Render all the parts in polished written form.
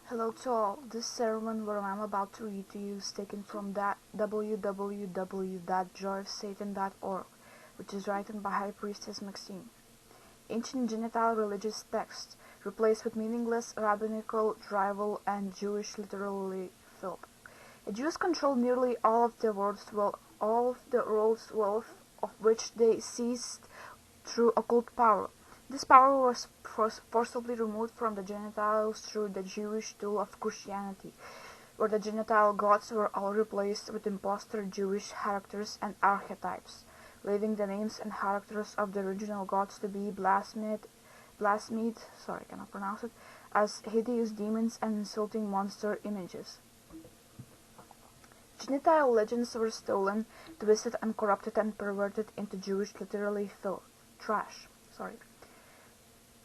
Hello to all. This sermon what I'm about to read to you is taken from that www.joyofsatan.org, which is written by High Priestess Maxine. Ancient Gentile religious texts replaced with meaningless rabbinical drivel and Jewish literary filth. The Jews controlled nearly all of the world's wealth, of which they seized through occult power. This power was forcibly removed from the Gentiles through the Jewish tool of Christianity, where the Gentile gods were all replaced with impostor Jewish characters and archetypes, leaving the names and characters of the original gods to be blasphemed, as hideous demons and insulting monster images. Gentile legends were stolen, twisted and corrupted and perverted into Jewish literary trash.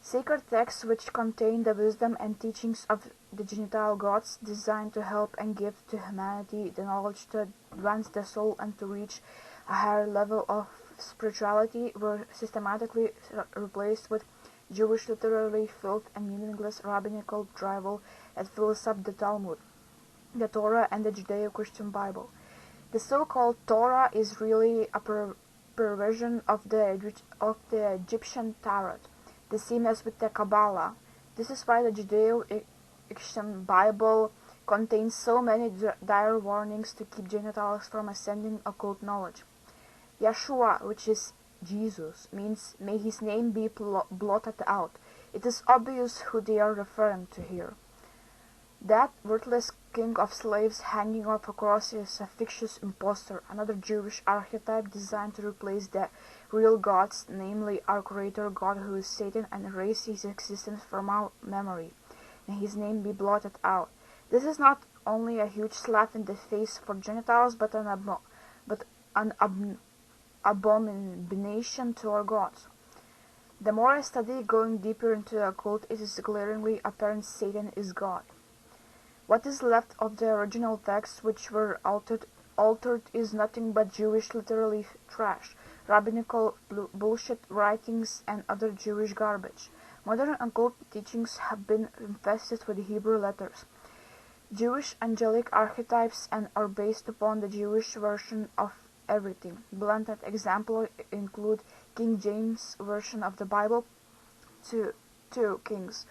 Sacred texts which contain the wisdom and teachings of the Gentile gods, designed to help and give to humanity the knowledge to advance the soul and to reach a higher level of spirituality, were systematically replaced with Jewish literary filth and meaningless rabbinical drivel that fills up the Talmud, the Torah, and the Judeo-Christian Bible. The so-called Torah is really a perversion of the Egyptian Tarot, the same as with the Kabbalah. This is why the Judeo-Christian Bible contains so many dire warnings to keep Gentiles from ascending occult knowledge. Yeshua, which is Jesus, means may his name be blotted out. It is obvious who they are referring to here. That worthless king of slaves hanging off a cross is a fictitious impostor, another Jewish archetype designed to replace the real gods, namely our creator God who is Satan, and erase his existence from our memory, and his name be blotted out. This is not only a huge slap in the face for Gentiles, but an abomination to our gods. The more I study, going deeper into the occult, it is glaringly apparent Satan is God. What is left of the original texts, which were altered, is nothing but Jewish literary trash, rabbinical bullshit writings, and other Jewish garbage. Modern occult teachings have been infested with Hebrew letters, Jewish angelic archetypes, and are based upon the Jewish version of everything. Blended examples include King James Version of the Bible, 2 Kings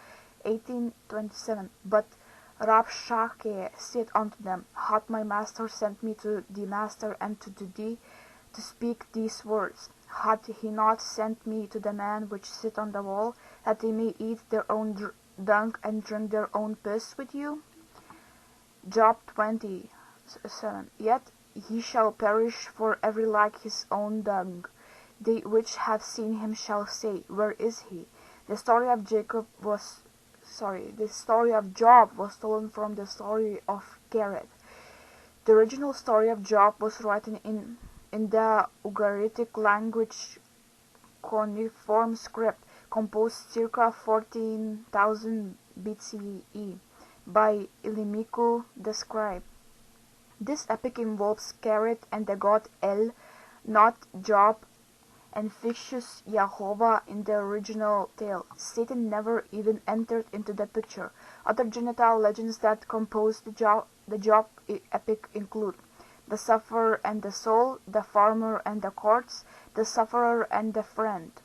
18:27, but Rabshakeh said unto them, Hath my master sent me to the master and to thee to speak these words? Hath he not sent me to the man which sit on the wall, that they may eat their own dung and drink their own piss with you? Job 20:7. Yet he shall perish for every like his own dung. They which have seen him shall say, Where is he? The story of Job was stolen from the story of Gareth. The original story of Job was written in the Ugaritic language cuneiform script, composed circa 14,000 BCE by Illimico the scribe. This epic involves Gareth and the god El, not Job, and fictitious Jehovah in the original tale. Satan never even entered into the picture. Other Gentile legends that compose the Job epic include the sufferer and the soul, the farmer and the courts, the sufferer and the friend.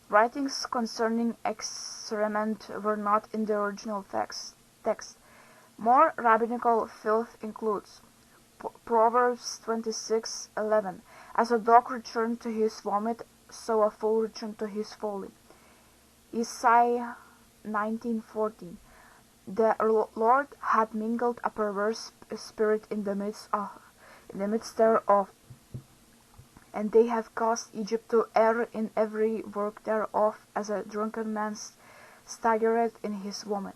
Writings concerning excrement were not in the original text. More rabbinical filth includes Proverbs 26:11. As a dog returned to his vomit, so a fool returned to his folly. Isaiah 19:14. The Lord had mingled a perverse spirit in the midst thereof, and they have caused Egypt to err in every work thereof, as a drunken man staggereth in his vomit.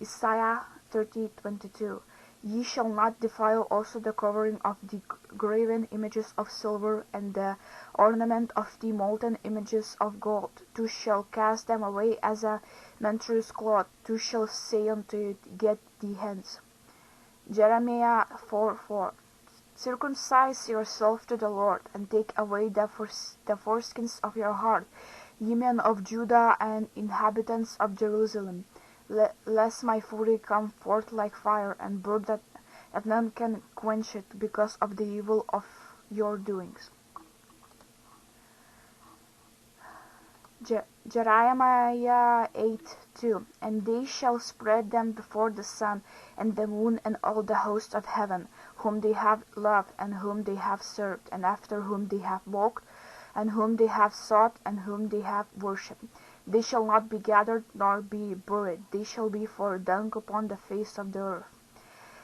Isaiah 30:22. Ye shall not defile also the covering of the graven images of silver, and the ornament of the molten images of gold. Two shall cast them away as a menstruous cloth. Two shall say unto it, Get thee hence. Jeremiah 4:4. Circumcise yourself to the Lord, and take away the foreskins of your heart, ye men of Judah and inhabitants of Jerusalem. lest my fury come forth like fire, and burn that none can quench it, because of the evil of your doings. Jeremiah 8:2. And they shall spread them before the sun, and the moon, and all the host of heaven, whom they have loved, and whom they have served, and after whom they have walked, and whom they have sought, and whom they have worshipped. They shall not be gathered, nor be buried. They shall be for dung upon the face of the earth.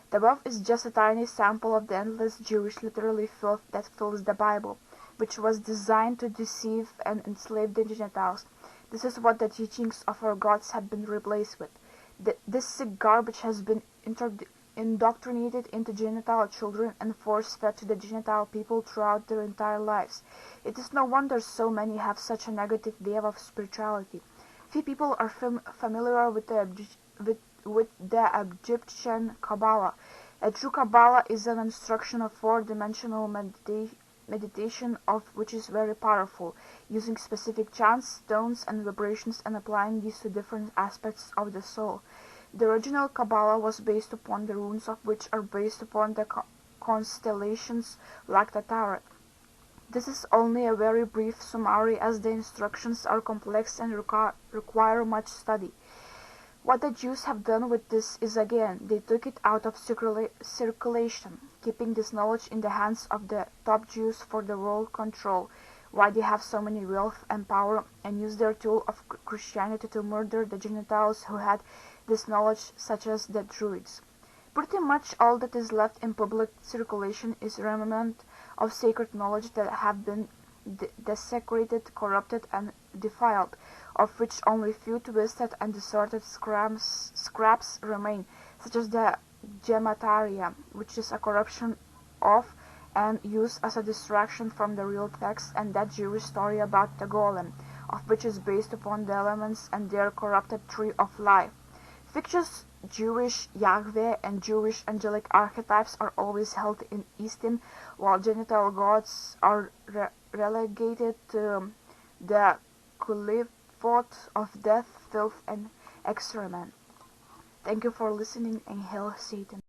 The above is just a tiny sample of the endless Jewish literary filth that fills the Bible, which was designed to deceive and enslave the Gentiles. This is what the teachings of our gods have been replaced with. This sick garbage has been indoctrinated into Gentile children and force-fed to the Gentile people throughout their entire lives. It is no wonder so many have such a negative view of spirituality. Few people are familiar with the Egyptian Kabbalah. A true Kabbalah is an instruction of four-dimensional meditation of which is very powerful, using specific chants, tones, and vibrations, and applying these to different aspects of the soul. The original Kabbalah was based upon the runes, of which are based upon the constellations like the Tarot. This is only a very brief summary, as the instructions are complex and require much study. What the Jews have done with this is, again, they took it out of circulation, keeping this knowledge in the hands of the top Jews for the world control, why they have so many wealth and power, and use their tool of Christianity to murder the Gentiles who had this knowledge, such as the Druids. Pretty much all that is left in public circulation is remnant of sacred knowledge that have been desecrated, corrupted, and defiled, of which only few twisted and distorted scraps remain, such as the Gematria, which is a corruption of and used as a distraction from the real text, and that Jewish story about the golem, of which is based upon the elements and their corrupted tree of life. Fictitious Jewish Yahweh and Jewish angelic archetypes are always held in esteem, while genital gods are relegated to the Qliphoth of death, filth, and excrement. Thank you for listening, and hail Satan.